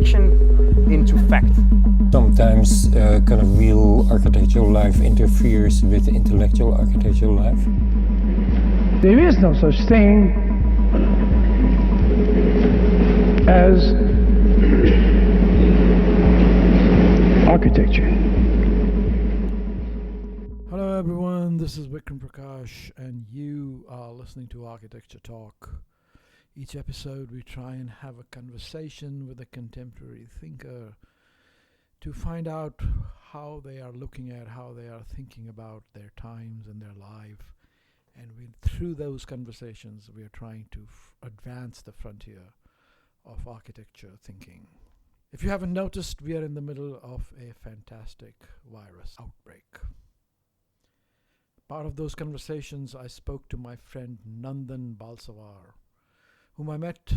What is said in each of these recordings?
fiction into fact. Sometimes kind of real architectural life interferes with intellectual architectural life. There is no such thing as architecture. Hello everyone, this is Vikram Prakash and you are listening to Architecture Talk. Each episode we try and have a conversation with a contemporary thinker to find out how they are looking at, how they are thinking about their times and their life. And through those conversations we are trying to advance the frontier of architecture thinking. If you haven't noticed, we are in the middle of a fantastic virus outbreak. Part of those conversations, I spoke to my friend Nandan Balsavar, whom I met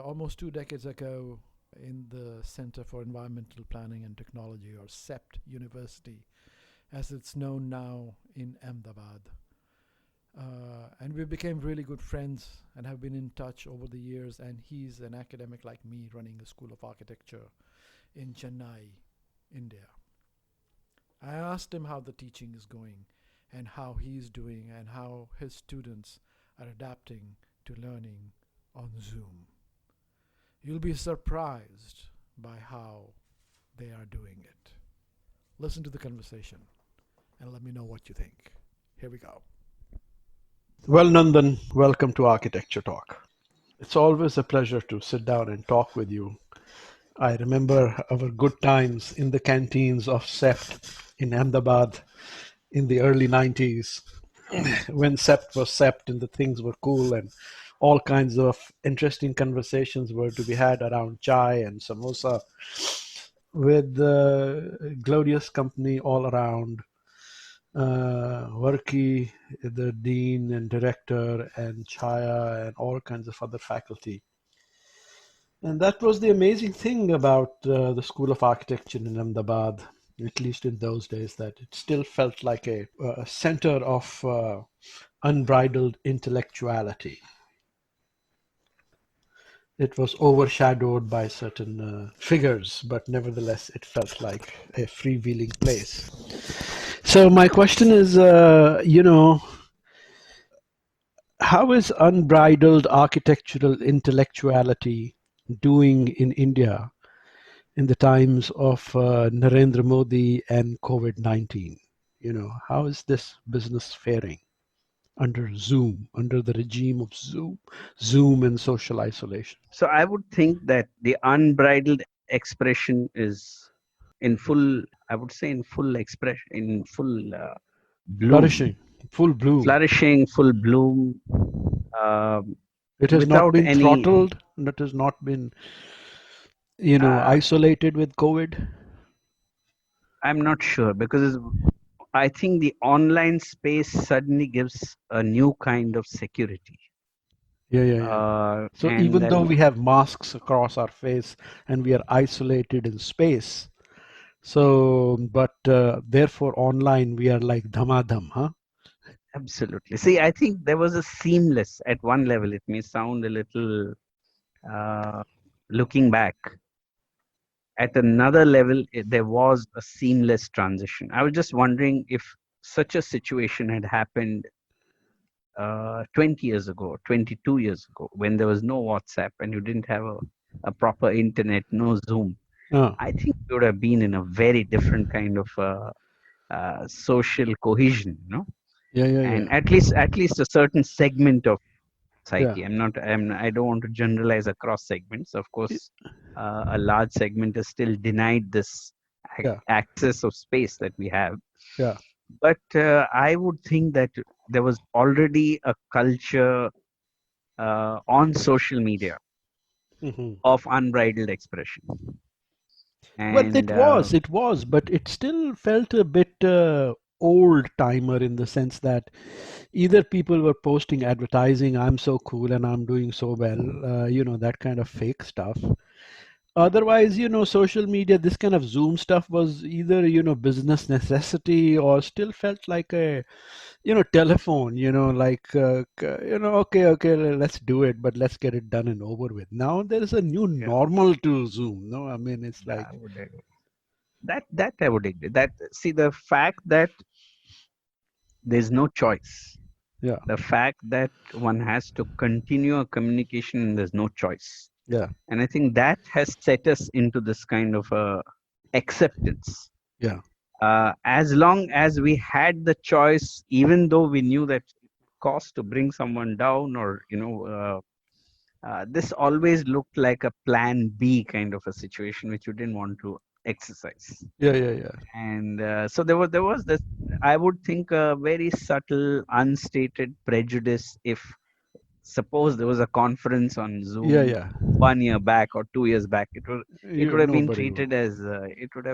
almost 2 decades ago in the Center for Environmental Planning and Technology, or CEPT University, as it's known now in Ahmedabad. And we became really good friends and have been in touch over the years, and he's an academic like me running a school of architecture in Chennai, India. I asked him how the teaching is going and how he's doing and how his students are adapting to learning on Zoom. You'll be surprised by how they are doing it. Listen to the conversation and let me know what you think. Here we go. Well, Nandan, welcome to Architecture Talk. It's always a pleasure to sit down and talk with you. I remember our good times in the canteens of CEPT in Ahmedabad in the early 90s, when CEPT was CEPT and the things were cool and all kinds of interesting conversations were to be had around chai and samosa with the glorious company all around. Varki, the dean and director, and Chaya and all kinds of other faculty. And that was the amazing thing about the School of Architecture in Ahmedabad, at least in those days, that it still felt like a center of unbridled intellectuality. It was overshadowed by certain figures, but nevertheless, it felt like a freewheeling place. So my question is, how is unbridled architectural intellectuality doing in India in the times of Narendra Modi and COVID-19? How is this business faring under Zoom, under the regime of Zoom and social isolation? So I would think that the unbridled expression is in full, I would say in full expression, in full bloom. Flourishing, full bloom. Flourishing, full bloom. It has not without been any throttled, and it has not been, isolated with COVID. I'm not sure, because I think the online space suddenly gives a new kind of security. Yeah. So even though we have masks across our face and we are isolated in space, but therefore online we are like dhamadham, huh? Absolutely. See, I think there was a seamless, at one level, it may sound a little, looking back, at another level, there was a seamless transition. I was just wondering if such a situation had happened 20 years ago, 22 years ago, when there was no WhatsApp and you didn't have a proper internet, no Zoom. I think it would have been in a very different kind of social cohesion, And at least a certain segment of society. I don't want to generalize across segments. Of course, a large segment is still denied this access of space that we have. Yeah. But I would think that there was already a culture on social media of unbridled expression. Well, it was, but it still felt a bit old timer in the sense that either people were posting advertising, I'm so cool and I'm doing so well, that kind of fake stuff, Otherwise, social media, this kind of Zoom stuff was either, business necessity or still felt like a, telephone, like, okay, okay, let's do it, but let's get it done and over with. Now there is a new Yeah, normal to Zoom. No, I mean, it's I like, would agree. That I would agree. That see the fact that there's no choice, yeah, the fact that one has to continue a communication and there's no choice, yeah, and I think that has set us into this kind of acceptance. yeah, As long as we had the choice, even though we knew that it cost to bring someone down, or this always looked like a plan B kind of a situation which you didn't want to exercise. yeah, yeah, yeah, And so there was this, I would think, a very subtle unstated prejudice. If suppose there was a conference on yeah, Zoom yeah. 1 year back or 2 years back, it would have been Nobody would. treated as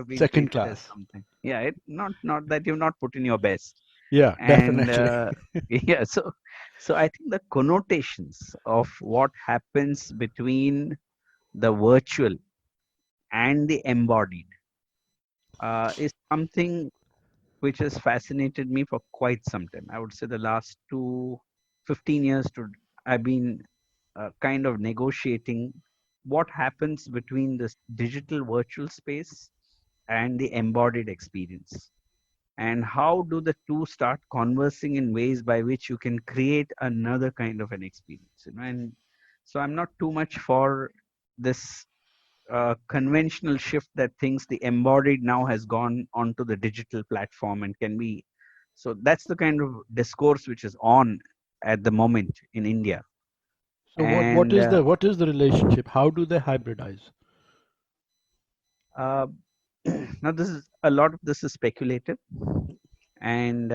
Second class. something. Yeah, not that you've not put in your best. Yeah, And definitely. yeah, so I think the connotations of what happens between the virtual and the embodied is something which has fascinated me for quite some time. I would say the last 15 years to I've been kind of negotiating what happens between this digital virtual space and the embodied experience, and how do the two start conversing in ways by which you can create another kind of an experience, and so I'm not too much for this conventional shift that thinks the embodied now has gone onto the digital platform and can be. So that's the kind of discourse which is on at the moment in India. So what And is the relationship? How do they hybridize? uh, now this is a lot of this is speculative, and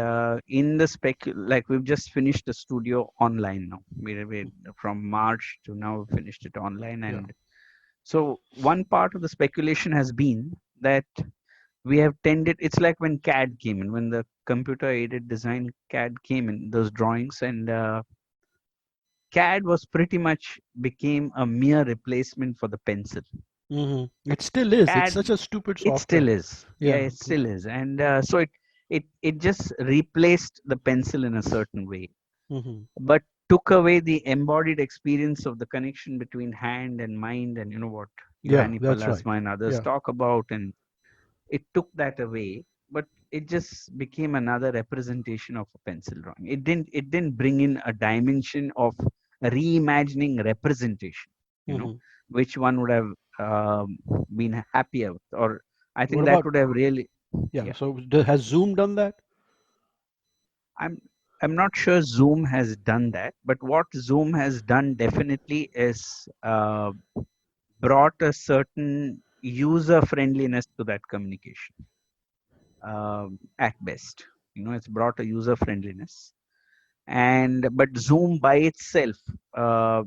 in the like we've just finished the studio online now. We from March to now finished it online, Yeah. and so one part of the speculation has been that we have tended, it's like when CAD came in, when the computer aided design CAD came in, those drawings, and CAD was pretty much became a mere replacement for the pencil. It still is. It's CAD, such a stupid it still software. is. Yeah, Yeah. it still is. And so it just replaced the pencil in a certain way, Hmm. but took away the embodied experience of the connection between hand and mind, and what Yeah, Yohani that's right. Palasma and others Yeah. talk about. And it took that away, but it just became another representation of a pencil drawing. It didn't bring in a dimension of reimagining representation, you know Hmm. which one would have um, been happier with, or I What think that about, would have really. yeah, Yeah, so has Zoom done that? i'm I'm not sure Zoom has done that, but what Zoom has done definitely is brought a certain user friendliness to that communication. At best, it's brought a user friendliness. And but Zoom by itself, uh,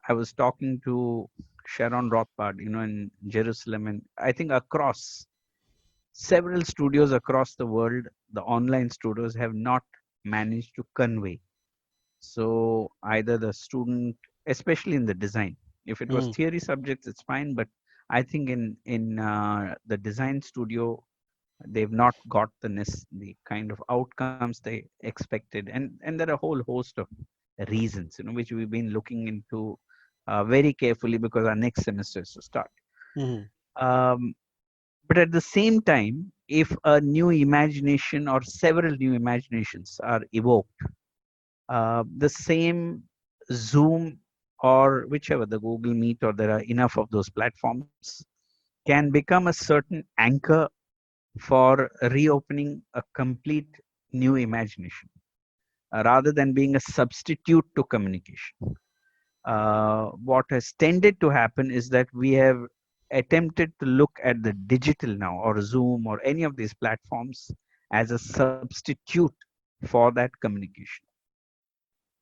I was talking to Sharon Rothbard, in Jerusalem, and I think across several studios across the world, the online studios have not managed to convey. So either the student, especially in the design, if it was Mm. theory subjects, it's fine. But I think in the design studio, they've not got the kind of outcomes they expected, and there are a whole host of reasons, which we've been looking into very carefully, because our next semester is to start. Hmm. um, but at the same time, if a new imagination or several new imaginations are evoked, the same Zoom or whichever, the Google Meet, or there are enough of those platforms, can become a certain anchor for reopening a complete new imagination, rather than being a substitute to communication. What has tended to happen is that we have attempted to look at the digital now, or Zoom, or any of these platforms, as a substitute for that communication.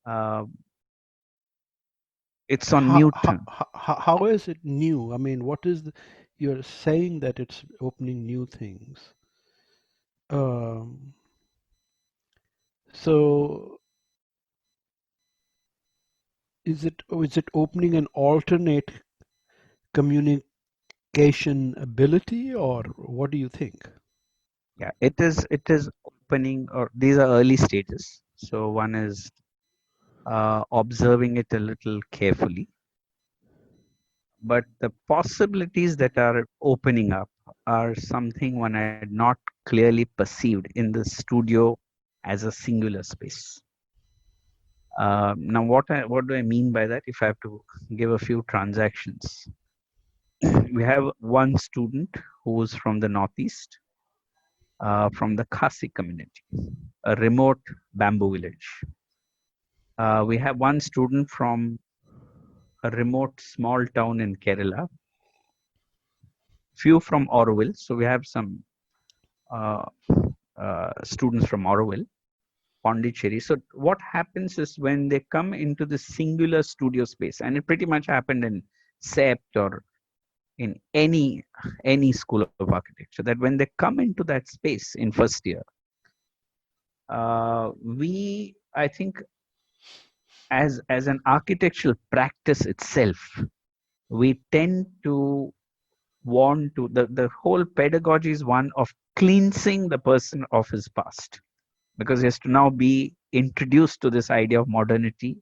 Uh, it's on How, mute how, term. how is it new? I mean, you're saying that it's opening new things. Um, so is it opening an alternate communication communication ability, or what do you think? Yeah, it is opening, or these are early stages. So one is observing it a little carefully, but the possibilities that are opening up are something one had not clearly perceived in the studio as a singular space. Now, what do I mean by that? If I have to give a few transactions, we have one student who is from the Northeast, from the Khasi community, a remote bamboo village. We have one student from a remote small town in Kerala, few from Orville. So we have some uh, students from Orville, Pondicherry. So what happens is when they come into the singular studio space, and it pretty much happened in SEPT or in any school of architecture, that when they come into that space in first year, we, I think, as an architectural practice itself, we tend to want to, the whole pedagogy is one of cleansing the person of his past, because he has to now be introduced to this idea of modernity.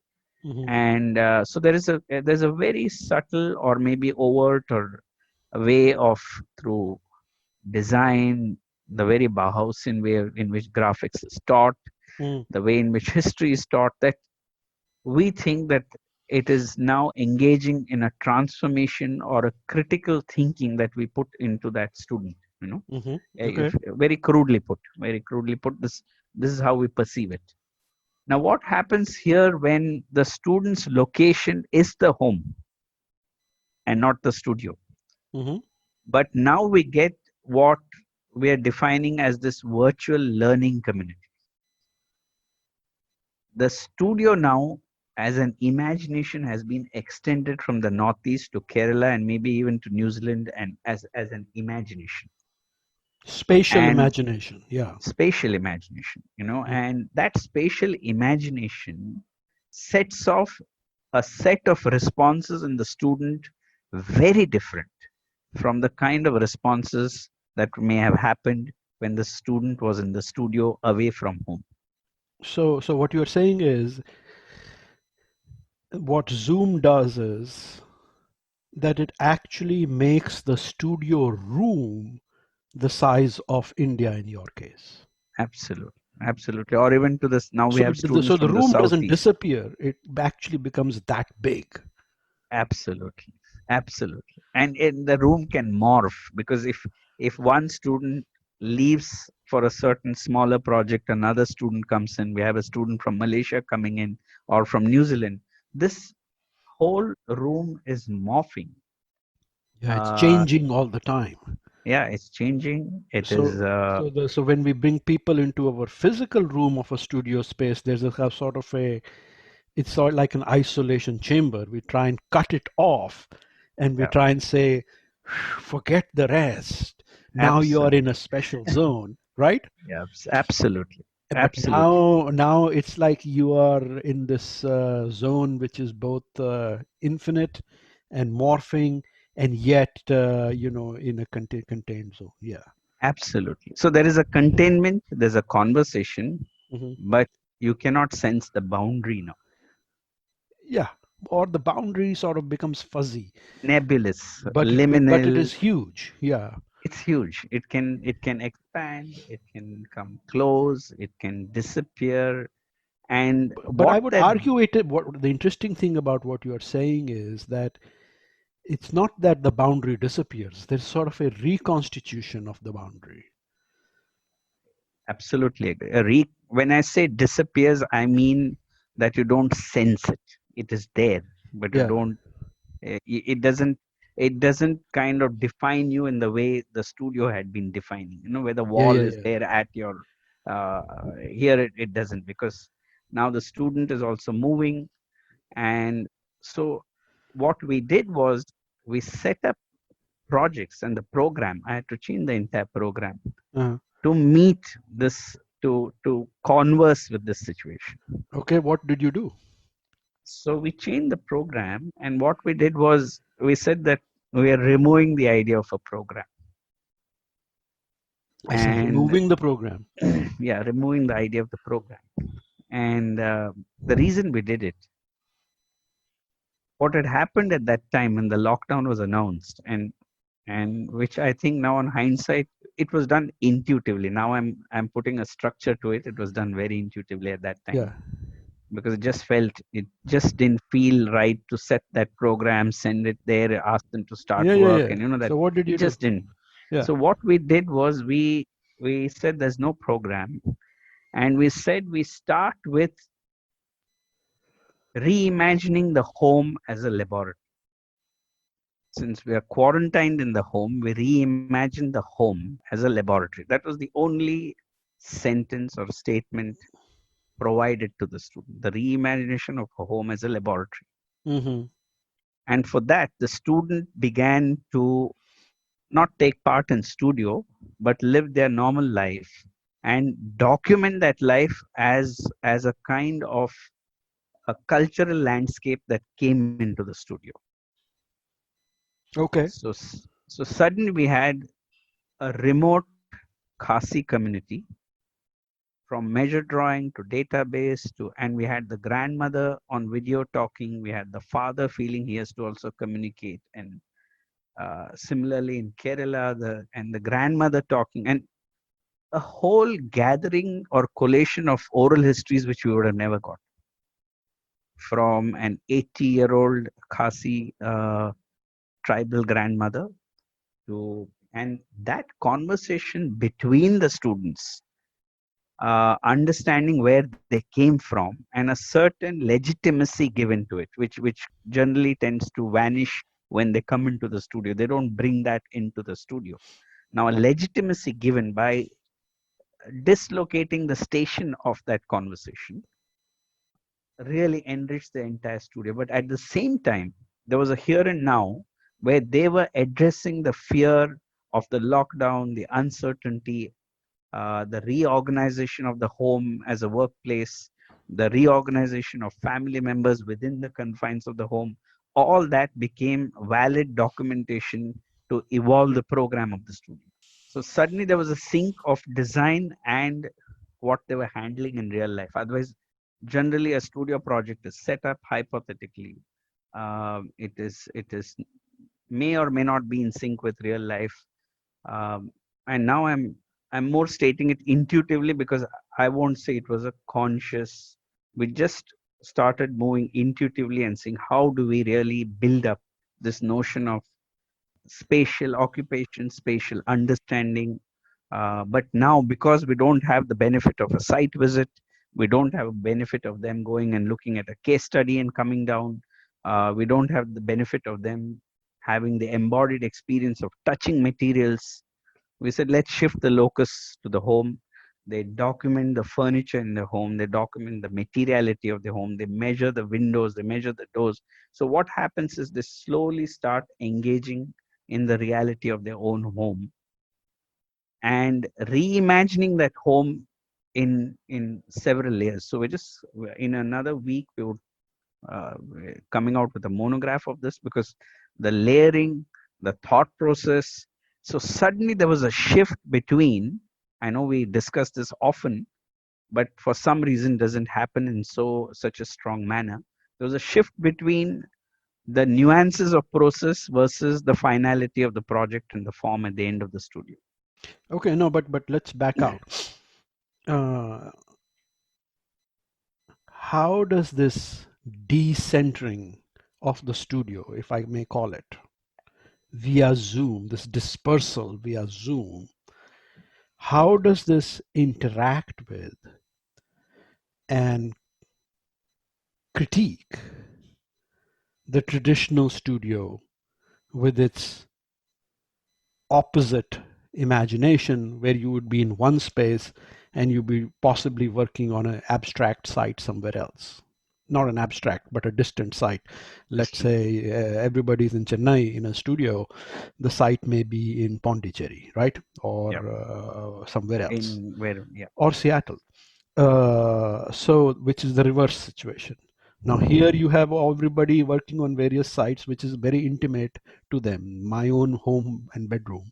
Mhm. And so there's a very subtle or maybe overt or a way of, through design, the very Bauhausian way in which graphics is taught, Mm. the way in which history is taught, that we think that it is now engaging in a transformation or a critical thinking that we put into that student. Mhm. If Okay. very crudely put, this is how we perceive it. Now, what happens here when the student's location is the home and not the studio? Mhm. But now we get what we are defining as this virtual learning community. The studio now, as an imagination, has been extended from the Northeast to Kerala and maybe even to New Zealand, and as an imagination Spatial and imagination. Yeah. spatial imagination, Mm. and that spatial imagination sets off a set of responses in the student very different from the kind of responses that may have happened when the student was in the studio away from home. So what you're saying is what Zoom does is that it actually makes the studio room the size of India in your case. Absolutely, absolutely. Or even to this, now we So have so students the from the room doesn't southeast. disappear. It actually becomes that big. Absolutely, absolutely. And in the room can morph, because if one student leaves for a certain smaller project, another student comes in. We have a student from Malaysia coming in, or from New Zealand. This whole room is morphing. Yeah, it's Uh, changing all the time. yeah, it's changing. It is. So when we bring people into our physical room of a studio space, there's a sort of a, it's sort of like an isolation chamber. We try and cut it off, and we Yeah, try and say, forget the rest. Now you are absolutely. in a special zone, right? Yeah, absolutely, But absolutely. now it's like you are in this zone which is both infinite and morphing, and yet in a contained zone. Yeah. Absolutely. So there is a containment, there's a conversation, Hmm. but you cannot sense the boundary now. Yeah. Or the boundary sort of becomes fuzzy, Nebulous, but it liminal. is huge. Yeah. It's huge. It can expand, it can come close, it can disappear. And But I what would that argue it. What the interesting thing about what you are saying is that it's not that the boundary disappears. There's sort of a reconstitution of the boundary. absolutely agree. When I say disappears, I mean that you don't sense it. It is there, but you Yeah. don't. It doesn't. It doesn't kind of define you in the way the studio had been defining. Where the Yeah. wall Yeah. is Yeah. there at your. Uh, Here it doesn't, because now the student is also moving, and so what we did was we set up projects and the program. I had to change the entire program Uh, to meet this, to converse with this situation. okay. What did you do? So we changed the program, and what we did was we said that We are removing the idea of a program. I see. And Removing the program. yeah, removing the idea of the program. And the reason we did it, what had happened at that time when the lockdown was announced, and which I think now on hindsight, it was done intuitively. Now I'm putting a structure to it. It was done very intuitively at that time. Yeah. Because it just didn't feel right to set that program, send it there, ask them to start work, and that So what did you it just didn't. Yeah. So what we did was we said there's no program, and we said we start with reimagining the home as a laboratory. Since we are quarantined in the home, we reimagined the home as a laboratory. That was the only sentence or statement provided to the student, the reimagination of a home as a laboratory. Mm-hmm. And for that, the student began to not take part in studio, but live their normal life and document that life as a kind of a cultural landscape that came into the studio. Okay. So suddenly we had a remote Khasi community, from measure drawing to database to, and we had the grandmother on video talking. We had the father feeling he has to also communicate, and similarly in Kerala, the grandmother talking, and a whole gathering or collation of oral histories which we would have never got from an 80-year-old Khasi tribal grandmother to, and that conversation between the students, understanding where they came from, and a certain legitimacy given to it, which generally tends to vanish when they come into the studio. They don't bring that into the studio. Now, a legitimacy given by dislocating the station of that conversation really enriched the entire studio. But at the same time, there was a here and now where they were addressing the fear of the lockdown, the uncertainty, the reorganization of the home as a workplace, the reorganization of family members within the confines of the home. All that became valid documentation to evolve the program of the studio. So suddenly there was a sync of design and what they were handling in real life. Otherwise, generally a studio project is set up hypothetically. It is may or may not be in sync with real life. And now I'm more stating it intuitively, because I won't say it was a conscious. We just started moving intuitively and seeing how do we really build up this notion of spatial occupation, spatial understanding. But now, because we don't have the benefit of a site visit, we don't have a benefit of them going and looking at a case study and coming down. We don't have the benefit of them having the embodied experience of touching materials. We said, let's shift the locus to the home. They document the furniture in the home. They document the materiality of the home. They measure the windows. They measure the doors. So what happens is they slowly start engaging in the reality of their own home and reimagining that home in several layers. So we're just, in another week, we would coming out with a monograph of this, because the layering, the thought process. So suddenly there was a shift between, I know we discuss this often, but for some reason doesn't happen in such a strong manner. There was a shift between the nuances of process versus the finality of the project and the form at the end of the studio. Okay, no, but let's back out. How does this decentering of the studio, if I may call it, via Zoom, this dispersal via Zoom, how does this interact with and critique the traditional studio with its opposite imagination, where you would be in one space and you'd be possibly working on an abstract site somewhere else? Not an abstract, but a distant site. Let's say everybody's in Chennai in a studio, the site may be in Pondicherry, right? Or somewhere else. Or Seattle. So, which is the reverse situation. Now here you have everybody working on various sites, which is very intimate to them, my own home and bedroom.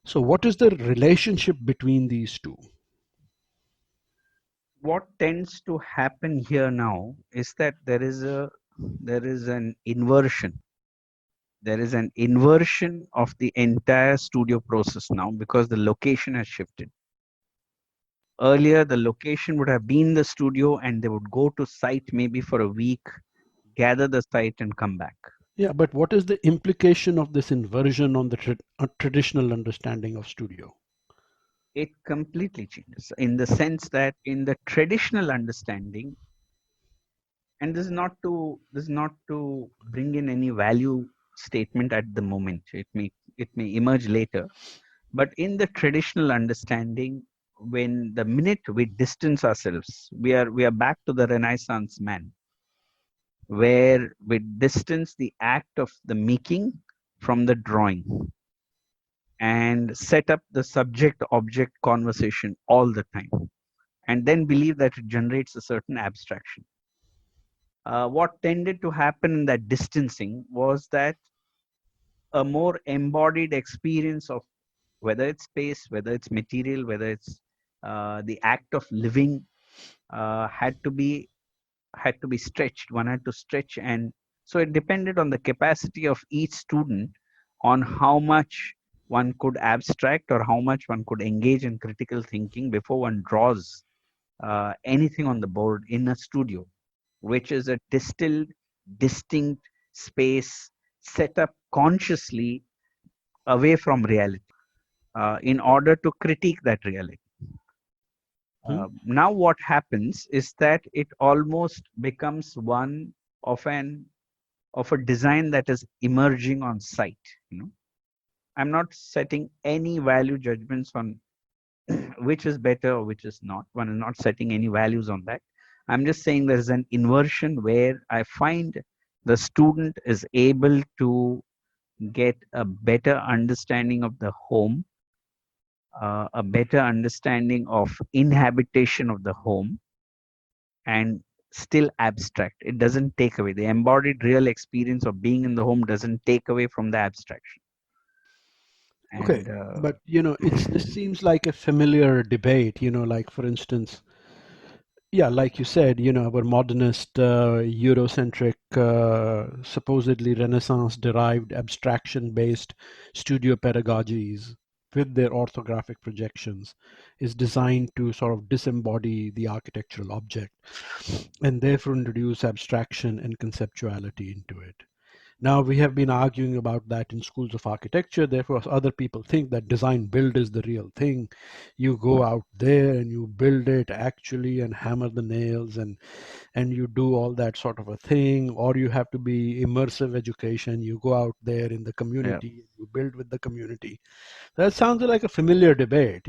So what is the relationship between these two? What tends to happen here now is that there is an inversion. There is an inversion of the entire studio process now because the location has shifted. Earlier, the location would have been the studio and they would go to site maybe for a week, gather the site and come back. Yeah, but what is the implication of this inversion on the traditional understanding of studio? It completely changes in the sense that in the traditional understanding, and this is not to bring in any value statement at the moment. It may emerge later, but in the traditional understanding, when the minute we distance ourselves, we are back to the Renaissance man, where we distance the act of the making from the drawing and set up the subject object conversation all the time, and then believe that it generates a certain abstraction. What tended to happen in that distancing was that a more embodied experience of whether it's space, whether it's material, whether it's the act of living, had to be stretched. One had to stretch, and so it depended on the capacity of each student on how much one could abstract or how much one could engage in critical thinking before one draws anything on the board in a studio, which is a distilled, distinct space set up consciously away from reality in order to critique that reality. Now, what happens is that it almost becomes one of a design that is emerging on site. I'm not setting any value judgments on which is better or which is not. One is not setting any values on that. I'm just saying there is an inversion where I find the student is able to get a better understanding of the home, a better understanding of inhabitation of the home, and still abstract. It doesn't take away the embodied real experience of being in the home, doesn't take away from the abstraction. Okay, And but this seems like a familiar debate, like for instance, yeah, like you said, our modernist, Eurocentric, supposedly Renaissance derived abstraction based studio pedagogies with their orthographic projections is designed to sort of disembody the architectural object and therefore introduce abstraction and conceptuality into it. Now, we have been arguing about that in schools of architecture. Therefore, other people think that design build is the real thing. You go out there and you build it actually and hammer the nails and you do all that sort of a thing. Or you have to be immersive education. You go out there in the yeah. community, you build with the community. That sounds like a familiar debate.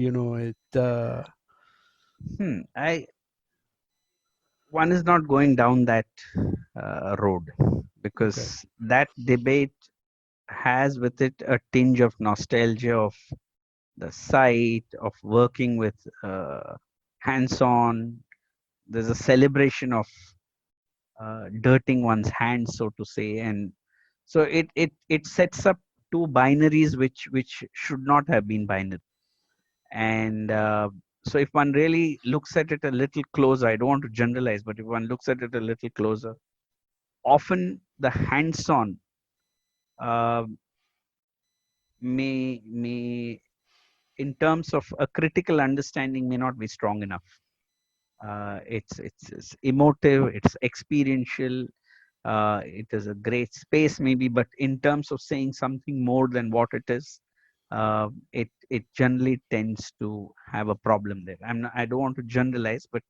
I One is not going down that road, Okay. because that debate has with it a tinge of nostalgia of the site, of working with hands-on. There's a celebration of dirting one's hands, so to say, and so it sets up two binaries which should not have been binary. And so if one really looks at it a little closer, I don't want to generalize, but if one looks at it a little closer, often the hands-on uh, may in terms of a critical understanding may not be strong enough. It's emotive, it's experiential, it is a great space maybe, but in terms of saying something more than what it is, it generally tends to have a problem there. I don't want to generalize, but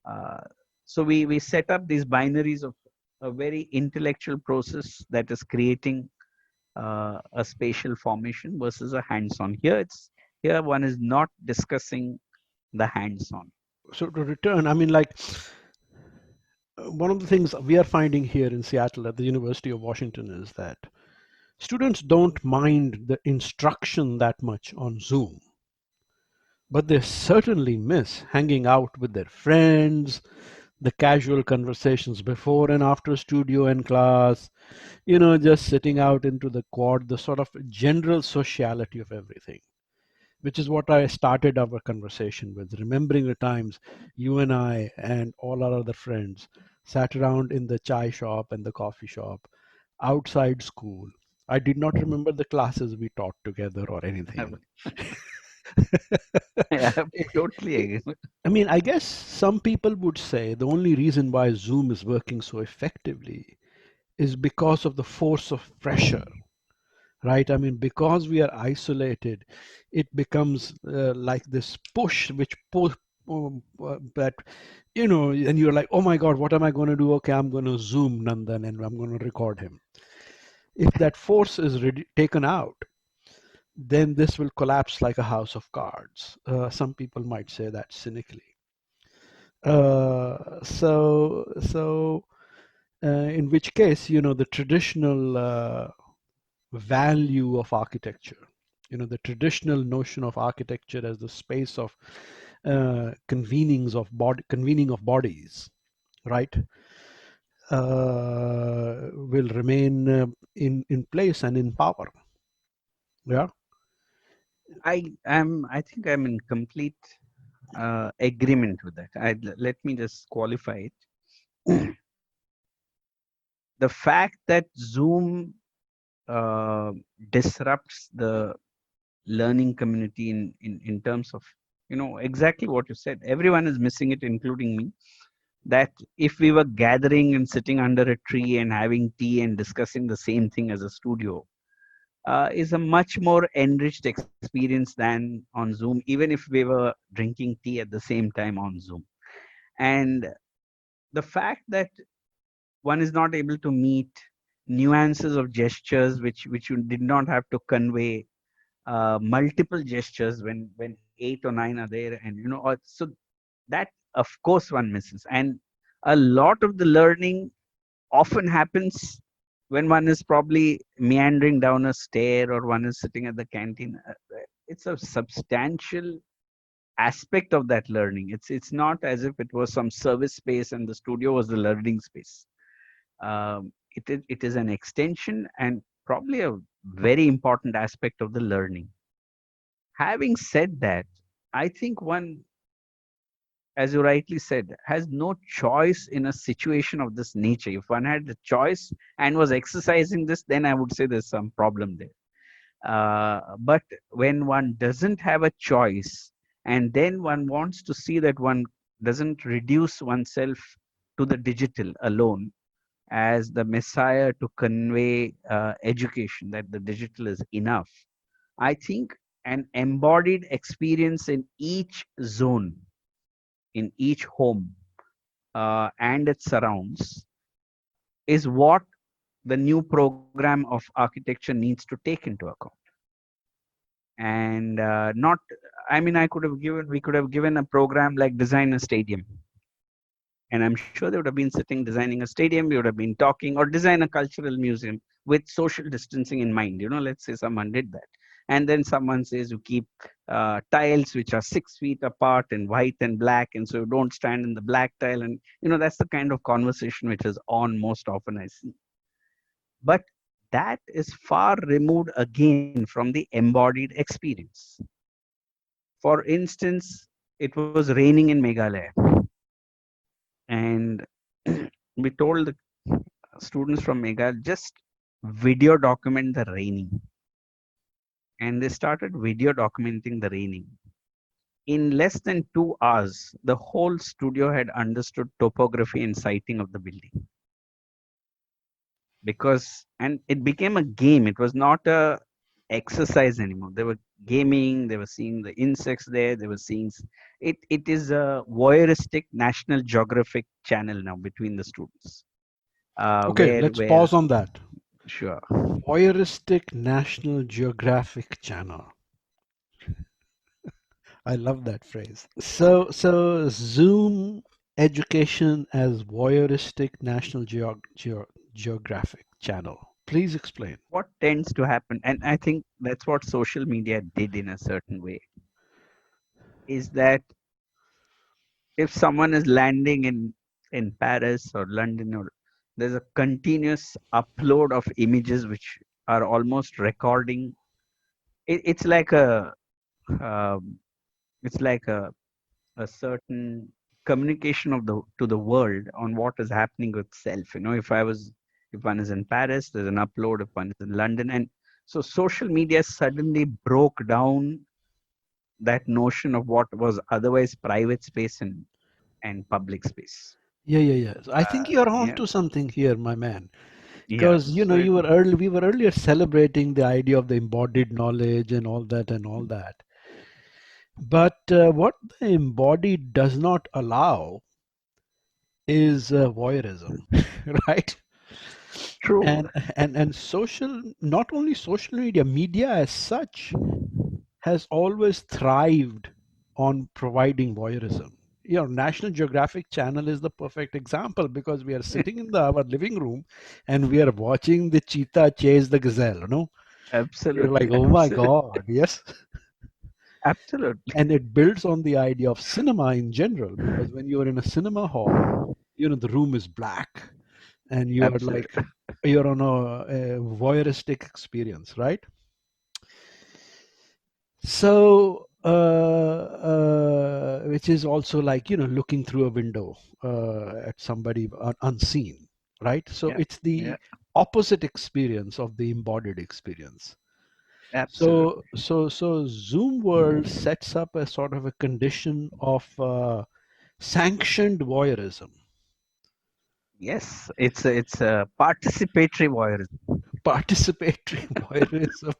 uh, so we set up these binaries of a very intellectual process that is creating a spatial formation versus a hands-on. Here one is not discussing the hands-on. So to return, I mean, like, one of the things we are finding here in Seattle at the University of Washington is that students don't mind the instruction that much on Zoom, but they certainly miss hanging out with their friends, the casual conversations before and after studio and class, just sitting out into the quad, the sort of general sociality of everything, which is what I started our conversation with, remembering the times you and I and all our other friends sat around in the chai shop and the coffee shop outside school. I did not remember the classes we taught together or anything. I It- totally it- agree. I mean, I guess some people would say the only reason why Zoom is working so effectively is because of the force of pressure, right? I mean, because we are isolated, it becomes like this push, which push that and you're like, oh my God, what am I going to do? Okay, I'm going to Zoom Nandan and I'm going to record him. If that force is taken out, then this will collapse like a house of cards. Some people might say that cynically. In which case, the traditional value of architecture, the traditional notion of architecture as the space of convening of bodies, right, will remain in place and in power. Yeah. I think I'm in complete agreement with that. Let me just qualify it. The fact that Zoom uh, disrupts the learning community in terms of exactly what you said. Everyone is missing it, including me. That if we were gathering and sitting under a tree and having tea and discussing the same thing as a studio, is a much more enriched experience than on Zoom, even if we were drinking tea at the same time on Zoom. And the fact that one is not able to meet nuances of gestures which you did not have to convey multiple gestures when 8 or 9 are there, and so that of course one misses. And a lot of the learning often happens when one is probably meandering down a stair or one is sitting at the canteen. It's a substantial aspect of that learning. It's not as if it was some service space and the studio was the learning space. It is an extension and probably a very important aspect of the learning. Having said that, I think one, as you rightly said, has no choice in a situation of this nature. If one had the choice and was exercising this, then I would say there's some problem there. But when one doesn't have a choice, and then one wants to see that one doesn't reduce oneself to the digital alone as the messiah to convey education, that the digital is enough. I think an embodied experience in each zone, in each home, and its surrounds is what the new program of architecture needs to take into account. And not, I mean, we could have given a program like design a stadium. And I'm sure they would have been sitting designing a stadium, we would have been talking, or design a cultural museum with social distancing in mind. Let's say someone did that. And then someone says you keep tiles which are 6 feet apart in white and black, and so you don't stand in the black tile. And that's the kind of conversation which is on most often I see. But that is far removed again from the embodied experience. For instance, it was raining in Meghalaya, and we told the students from Meghalaya just video document the raining. And they started video documenting the raining. In less than 2 hours, the whole studio had understood topography and siting of the building. And it became a game. It was not a exercise anymore. They were gaming, they were seeing the insects there, they were seeing it is a voyeuristic National Geographic channel now between the students. Okay, Where let's pause on that. Sure. Voyeuristic National Geographic channel. I love that phrase. So Zoom education as voyeuristic National Geographic channel. Please explain. What tends to happen, and I think that's what social media did in a certain way, is that if someone is landing in in Paris or London, or there's a continuous upload of images which are almost recording. It's like um, a certain communication of the to the world on what is happening with self. If one is in Paris, there's an upload. If one is in London, and so social media suddenly broke down that notion of what was otherwise private space and public space. Yeah. So I think you're on Yeah. to something here, my man. Yeah. Because So it, we were earlier celebrating the idea of the embodied knowledge and all that and all that. But what the embodied does not allow is voyeurism, right? true. And social, not only social media as such has always thrived on providing voyeurism. National Geographic channel is the perfect example because we are sitting in our living room and we are watching the cheetah chase the gazelle, We're like, Absolutely. oh my God, yes. Absolutely. And it builds on the idea of cinema in general because when you're in a cinema hall, the room is black and you are like, Absolutely. you're on a voyeuristic experience, right? So, which is also like, looking through a window at somebody unseen, right? So Yeah. it's Yeah. the opposite experience of the embodied experience. So, Absolutely. so Zoom World sets up a sort of a condition of sanctioned voyeurism. Yes. It's a participatory voyeurism. Participatory voyeurism.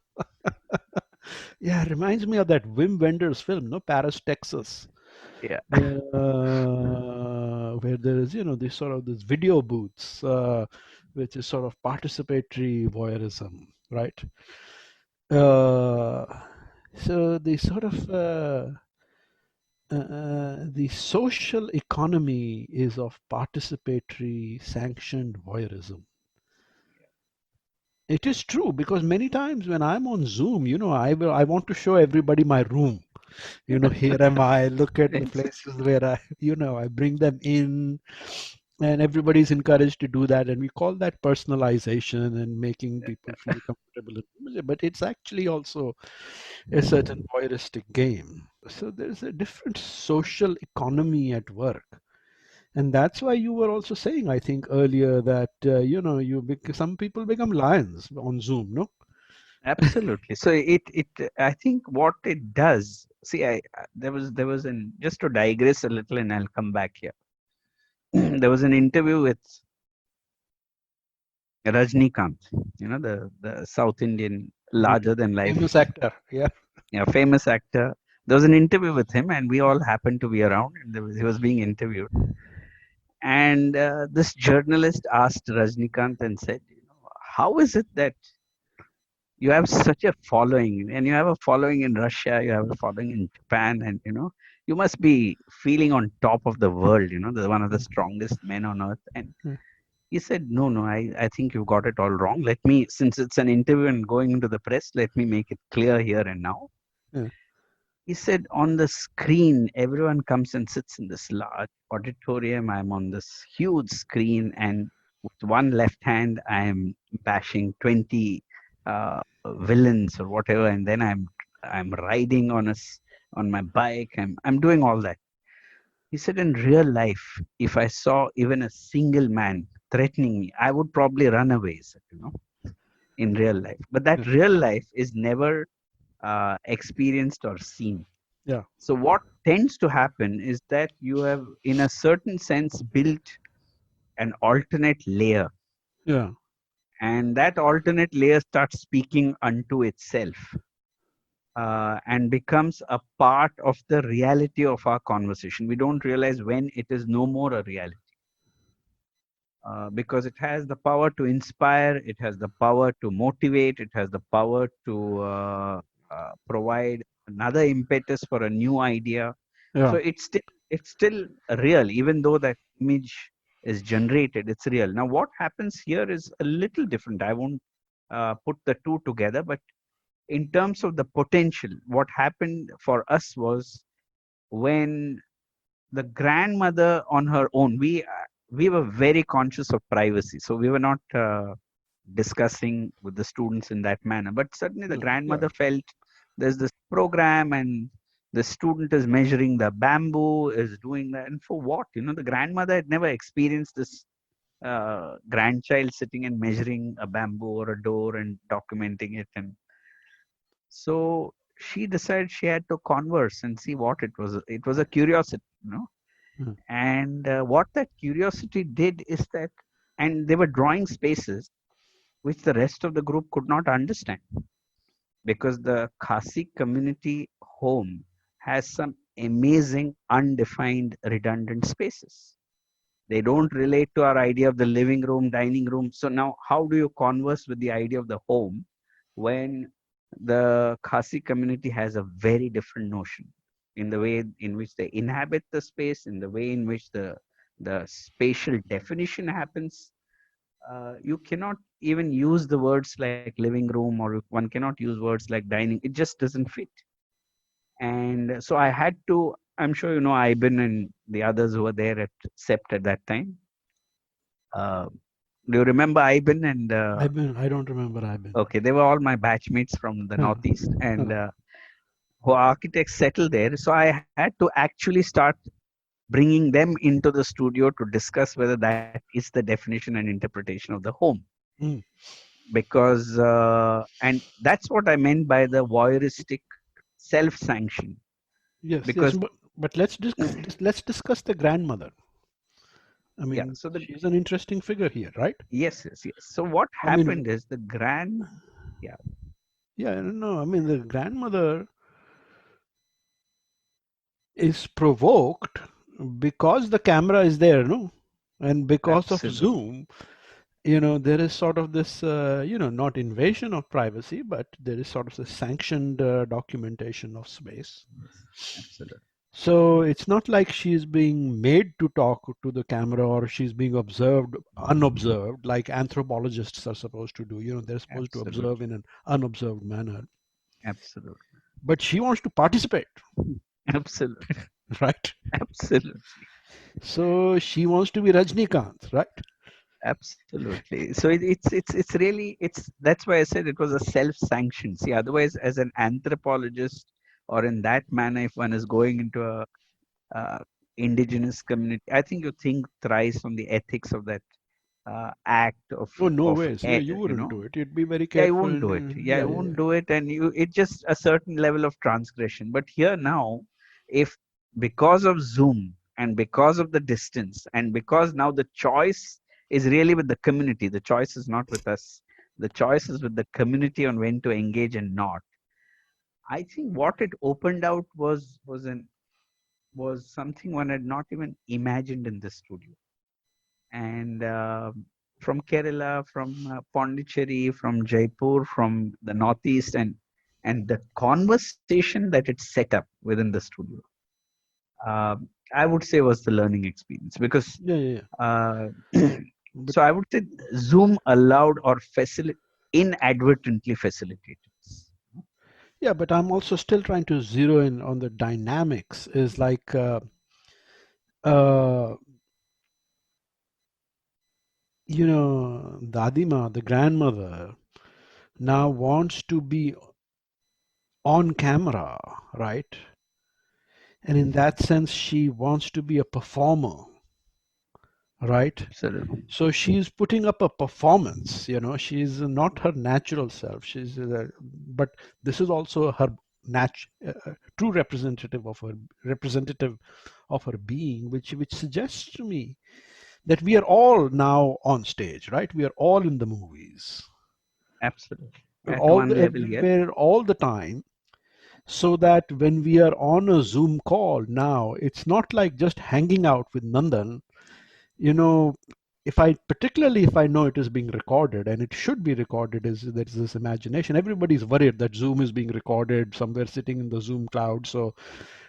Yeah, it reminds me of that Wim Wenders film, no, Paris, Texas, Yeah. where there is, this sort of this video booths, which is sort of participatory voyeurism, right? Uh, so the social economy is of participatory, sanctioned voyeurism. It is true because many times when I'm on Zoom, I want to show everybody my room. Here am I, look at the It's, places where I bring them in, and everybody's encouraged to do that. And we call that personalization and making people feel comfortable and familiar. But it's actually also a certain voyeuristic game. So there's a different social economy at work. And that's why you were also saying, I think earlier that, some people become lions on Zoom, no? absolutely. So I think what it does. See, there was an just to digress a little, and I'll come back here. There was an interview with Rajnikant, the South Indian larger than Famous life, actor. Yeah. famous actor. There was an interview with him, and we all happened to be around, and he was being interviewed. And this journalist asked Rajnikant and said, how is it that you have such a following, and you have a following in Russia, you have a following in Japan, and you must be feeling on top of the world, the one of the strongest men on earth. And Yeah. he said, no, I think you got it all wrong. Let me, since it's an interview and going into the press, let me make it clear here and now. Yeah. He said, on the screen, everyone comes and sits in this large auditorium. I'm on this huge screen, and with one left hand, I'm bashing 20 villains or whatever, and then I'm riding on my bike. I'm doing all that. He said, in real life, if I saw even a single man threatening me, I would probably run away. He said, in real life. But that Yeah. real life is never experienced or seen. Yeah. So what tends to happen is that you have, in a certain sense, built an alternate layer, Yeah. and that alternate layer starts speaking unto itself and becomes a part of the reality of our conversation. We don't realize when it is no more a reality. Because it has the power to inspire, it has the power to motivate, it has the power to provide another impetus for a new idea. So Yeah. it's still real, even though that image is generated. It's real. Now, what happens here is a little different. I won't put the two together, but in terms of the potential, what happened for us was when the grandmother on her own, we were very conscious of privacy. So we were not discussing with the students in that manner. But certainly the grandmother felt there's this program and the student is measuring the bamboo, is doing that. And for what? The grandmother had never experienced this grandchild sitting and measuring a bamboo or a door and documenting it. And so she decided she had to converse and see what it was. It was a curiosity. And what that curiosity did is that, and they were drawing spaces which the rest of the group could not understand, because the Khasi community home has some amazing undefined redundant spaces. They don't relate to our idea of the living room, dining room. So now how do you converse with the idea of the home when the Khasi community has a very different notion in the way in which they inhabit the space, in the way in which the spatial definition happens? You cannot even use the words like living room, or one cannot use words like dining. It just doesn't fit. And so I had to, I'm sure Iben and the others who were there at SEPT at that time. Do you remember Iben and I don't remember Iben. okay, they were all my batchmates from the Northeast, and who are architects settled there. So I had to actually start bringing them into the studio to discuss whether that is the definition and interpretation of the home. Because and that's what I meant by the voyeuristic self-sanction. Yes, because but let's discuss the grandmother. I mean, yeah, so she's an interesting figure here, right? Yes. So what happened is the the grandmother is provoked because the camera is there, no? And because of Zoom, there is sort of this, not invasion of privacy, but there is sort of a sanctioned documentation of space. Absolutely. So it's not like she's being made to talk to the camera, or she's being observed unobserved, like anthropologists are supposed to do. They're supposed to observe in an unobserved manner. Absolutely. But she wants to participate. Absolutely. Right? Absolutely. So she wants to be Rajnikant, right? Absolutely. So it's really, that's why I said it was a self-sanction. See, otherwise, as an anthropologist, or in that manner, if one is going into a indigenous community, I think you think thrice on the ethics of that act of. Oh, no of ways. You wouldn't do it. You'd be very Yeah, careful. you won't do it. Yeah, you won't do it, and it just a certain level of transgression. But here now, if because of Zoom and because of the distance, and because now the choice is really with the community, the choice is not with us. The choice is with the community on when to engage and not. I think what it opened out was something one had not even imagined in this studio. And from Kerala, from Pondicherry, from Jaipur, from the Northeast, and the conversation that it set up within the studio, I would say was the learning experience. Because so I would say Zoom allowed or inadvertently facilitated this. Yeah, but I'm also still trying to zero in on the dynamics. Is like Dadima, the grandmother, now wants to be on camera, right? And in that sense, she wants to be a performer, right? Absolutely. So she's putting up a performance. She's not her natural self. But this is also her true representative of her being, which suggests to me that we are all now on stage, right? We are all in the movies. Absolutely. We're all everywhere, all the time. So that when we are on a Zoom call now, it's not like just hanging out with Nandan. If I know it is being recorded, and it should be recorded, there's this imagination. Everybody's worried that Zoom is being recorded somewhere sitting in the Zoom cloud. So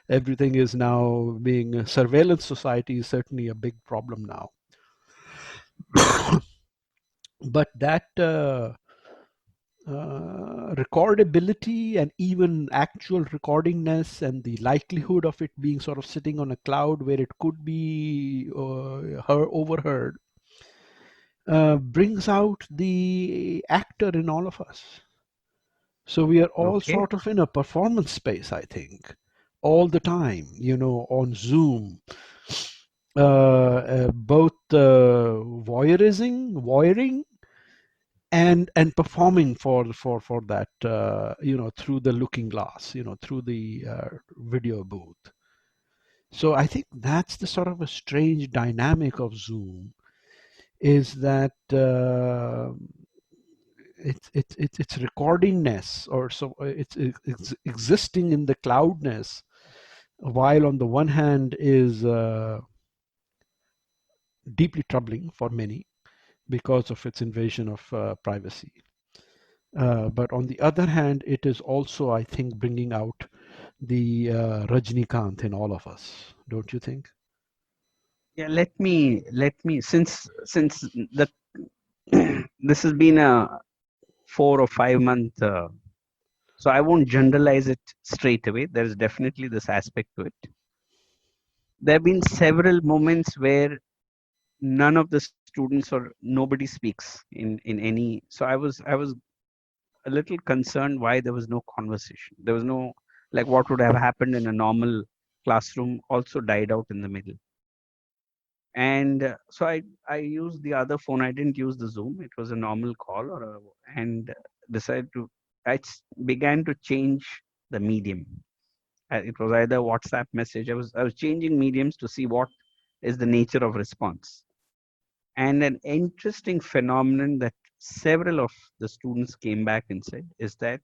everything is now being surveillance society is certainly a big problem now. But that recordability and even actual recordingness and the likelihood of it being sort of sitting on a cloud where it could be overheard brings out the actor in all of us. So we are all Okay. sort of in a performance space, I think, all the time, on Zoom. Both voyeuring, and performing for that, through the looking glass, through the video booth. So I think that's the sort of a strange dynamic of Zoom, is that it's recordingness, or so it's existing in the cloudness, while on the one hand is deeply troubling for many because of its invasion of privacy. But on the other hand, it is also, I think, bringing out the Rajnikant in all of us, don't you think? Yeah, let me since the this has been a 4 or 5 month, so I won't generalize it straight away. There's definitely this aspect to it. There have been several moments where none of the students or nobody speaks in any. So I was a little concerned why there was no conversation. There was no, like, what would have happened in a normal classroom also died out in the middle. And so I used the other phone. I didn't use the Zoom. It was a normal call, and decided to. Began to change the medium. It was either WhatsApp message. I was changing mediums to see what is the nature of response. And an interesting phenomenon that several of the students came back and said is that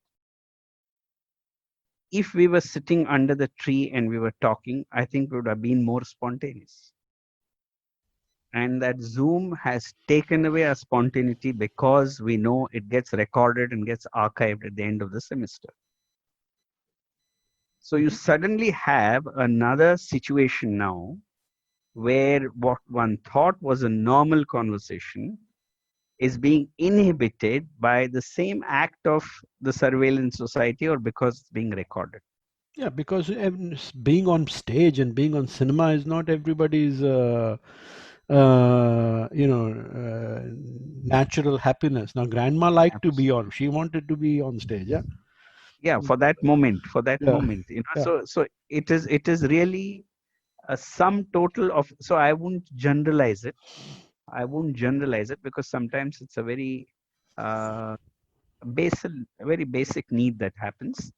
if we were sitting under the tree and we were talking, I think we would have been more spontaneous. And that Zoom has taken away our spontaneity because we know it gets recorded and gets archived at the end of the semester. So you suddenly have another situation now where what one thought was a normal conversation is being inhibited by the same act of the surveillance society, or because it's being recorded. Yeah, because being on stage and being on cinema is not everybody's, natural happiness. Now, grandma liked to be on; she wanted to be on stage. Yeah, Yeah, for that moment, yeah, yeah. so it is really a sum total of. So I won't generalize it because sometimes it's a very uh, basic, very basic need that happens.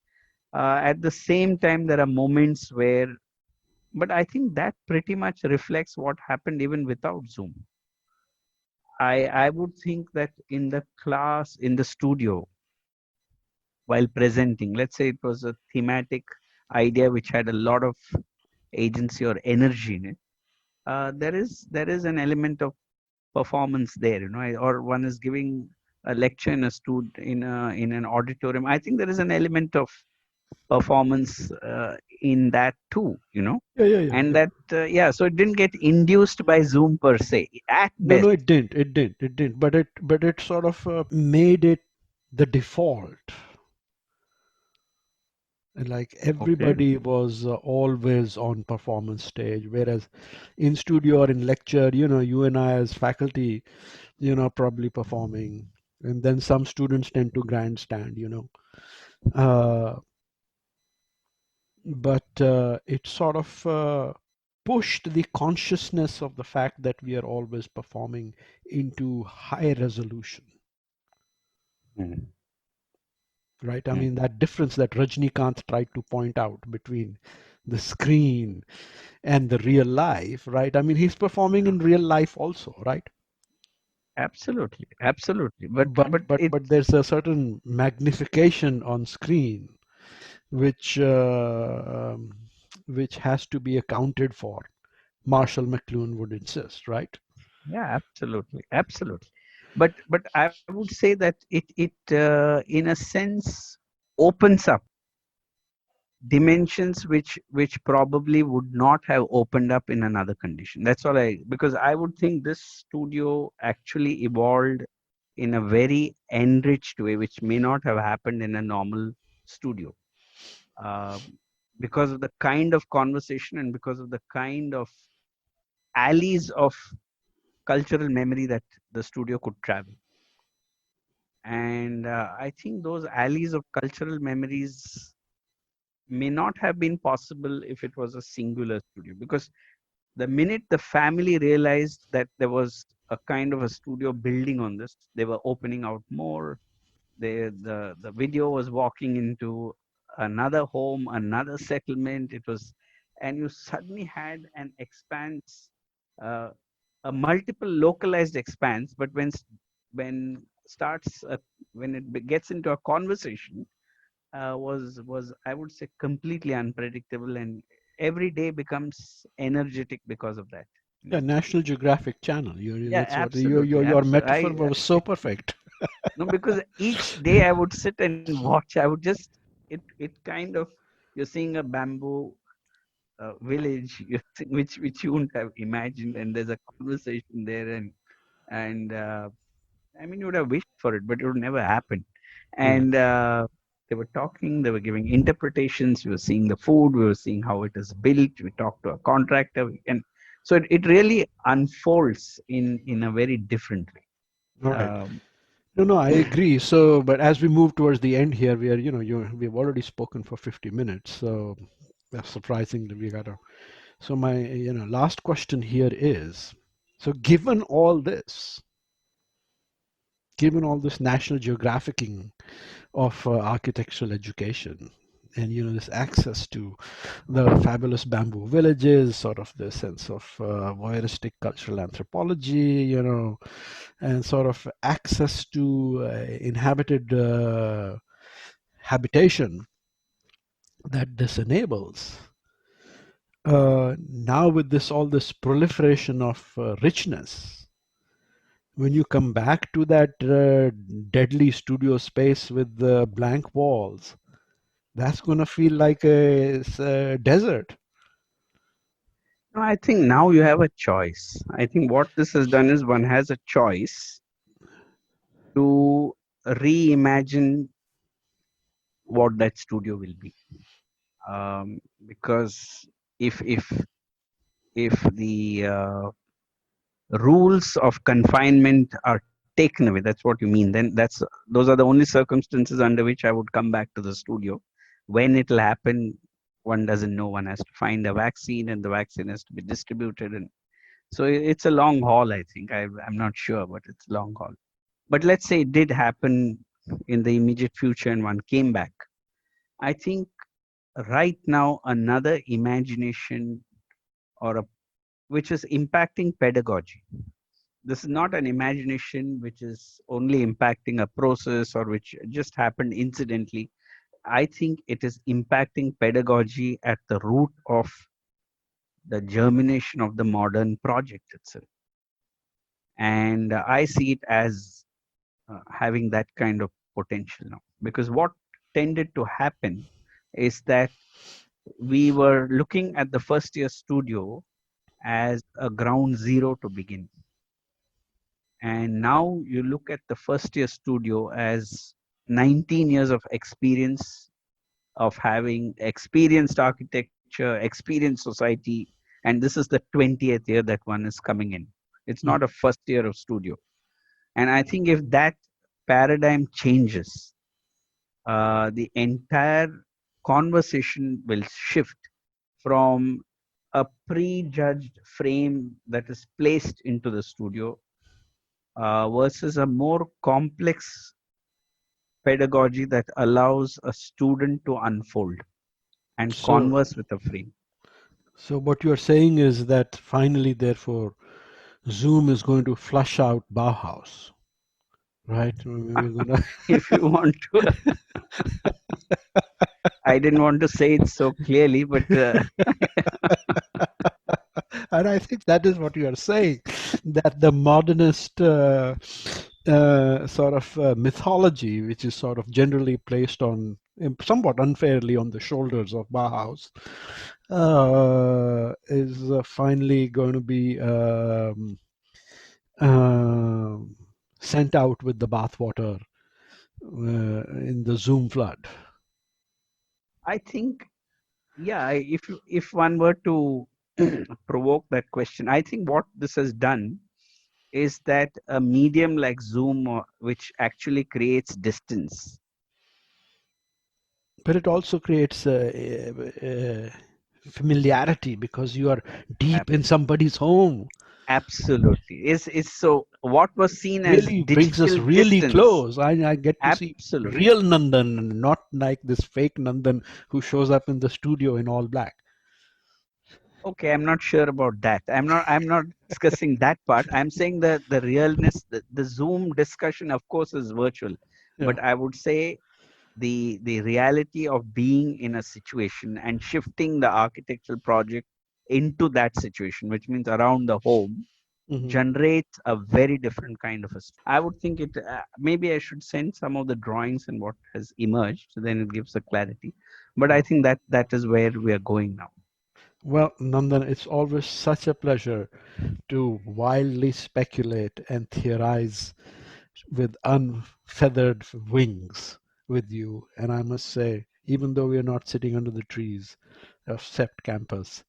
At the same time, there are moments where, but I think that pretty much reflects what happened even without Zoom. I would think that in the class, in the studio, while presenting, let's say it was a thematic idea which had a lot of agency or energy in it, there is an element of performance there, or one is giving a lecture in an auditorium. I think there is an element of performance in that too, Yeah, yeah, yeah, and yeah. that so it didn't get induced by Zoom per se at No, no, best. it didn't. It didn't. It didn't. But it sort of made it the default. Like Okay. everybody was always on performance stage, whereas in studio or in lecture, you and I as faculty, probably performing, and then some students tend to grandstand. Uh, but it sort of pushed the consciousness of the fact that we are always performing into high resolution, Mm, right? I mm. mean, that difference that Rajnikant tried to point out between the screen and the real life, right? I mean, he's performing in real life also, right? Absolutely, absolutely. But But but but it but there's a certain magnification on screen which which has to be accounted for. Marshall McLuhan would insist, right? Yeah, absolutely, absolutely. But I would say that it in a sense opens up dimensions which probably would not have opened up in another condition. That's all I, because I would think this studio actually evolved in a very enriched way, which may not have happened in a normal studio. Uh, because of the kind of conversation and because of the kind of alleys of cultural memory that the studio could travel. And I think those alleys of cultural memories may not have been possible if it was a singular studio. Because the minute the family realized that there was a kind of a studio building on this, they were opening out more. The video was walking into another home, another settlement. It was, and you suddenly had an expanse, uh, a multiple localized expanse. But when starts when it gets into a conversation, was I would say completely unpredictable, and every day becomes energetic because of that. Yeah, National Geographic Channel. Yeah, That's what absolutely, your absolutely. metaphor was so perfect. No, because each day I would sit and watch. I would just it kind of, you're seeing a bamboo village, which you wouldn't have imagined, and there's a conversation there, and I mean, you would have wished for it, but it would never happen. Yeah. And they were talking, they were giving interpretations. We were seeing the food, we were seeing how it is built. We talked to a contractor, and so it really unfolds in a very different All way. right. No, I agree. So, but as we move towards the end here, we are, we've already spoken for 50 minutes. So that's surprising that we got to. So my, last question here is, so given all this National Geographicing of architectural education, and this access to the fabulous bamboo villages, sort of the sense of voyeuristic cultural anthropology, and sort of access to inhabited habitation that this enables. Now with all this proliferation of richness, when you come back to that deadly studio space with the blank walls, that's going to feel like a desert. No, I think now you have a choice. I think what this has done is one has a choice to reimagine what that studio will be. Because if if the rules of confinement are taken away, that's what you mean, then those are the only circumstances under which I would come back to the studio. When it'll happen, one doesn't know. One has to find a vaccine, and the vaccine has to be distributed, and so it's a long haul. I think I'm not sure, but it's a long haul. But let's say it did happen in the immediate future and one came back. I think right now another imagination, or a which is impacting pedagogy. This is not an imagination which is only impacting a process or which just happened incidentally. I think it is impacting pedagogy at the root of the germination of the modern project itself. And I see it as having that kind of potential now. Because what tended to happen is that we were looking at the first year studio as a ground zero to begin. And now you look at the first year studio as 19 years of experience, of having experienced architecture, experienced society, and this is the 20th year that one is coming in. It's not a first year of studio. And I think if that paradigm changes, the entire conversation will shift from a prejudged frame that is placed into the studio versus a more complex pedagogy that allows a student to unfold and So, converse with a frame. so what you're saying is that finally, therefore, Zoom is going to flush out Bauhaus, right? We're gonna If you want to, I didn't want to say it so clearly, but and I think that is what you are saying, that the modernist sort of mythology, which is sort of generally placed on somewhat unfairly on the shoulders of Bauhaus, is finally going to be um, sent out with the bathwater in the Zoom flood? I think, yeah, if one were to provoke that question, I think what this has done is that a medium like Zoom, which actually creates distance. But it also creates familiarity because you are deep in somebody's home. Absolutely. Is so what was seen as Really brings us digital really distance. close. I get to see Absolutely. real Nandan, not like this fake Nandan who shows up in the studio in all black. Okay, I'm not sure about that. I'm not discussing that part. I'm saying the realness, the Zoom discussion, of course, is virtual. Yeah. But I would say the reality of being in a situation and shifting the architectural project into that situation, which means around the home, generates a very different kind of a. I would think it. Maybe I should send some of the drawings and what has emerged, so then it gives a clarity. But I think that is where we are going now. Well, Nandan, it's always such a pleasure to wildly speculate and theorize with unfeathered wings with you. And I must say, even though we are not sitting under the trees of SEPT campus,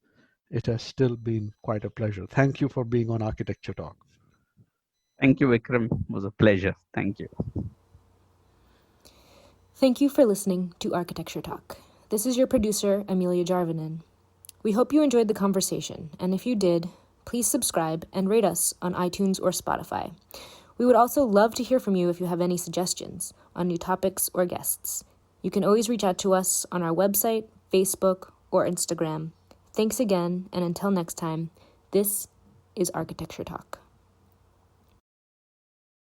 it has still been quite a pleasure. Thank you for being on Architecture Talk. Thank you, Vikram. It was a pleasure. Thank you. Thank you for listening to Architecture Talk. This is your producer, Amelia Jarvinen. We hope you enjoyed the conversation, and if you did, please subscribe and rate us on iTunes or Spotify. We would also love to hear from you if you have any suggestions on new topics or guests. You can always reach out to us on our website, Facebook, or Instagram. Thanks again, and until next time, this is Architecture Talk.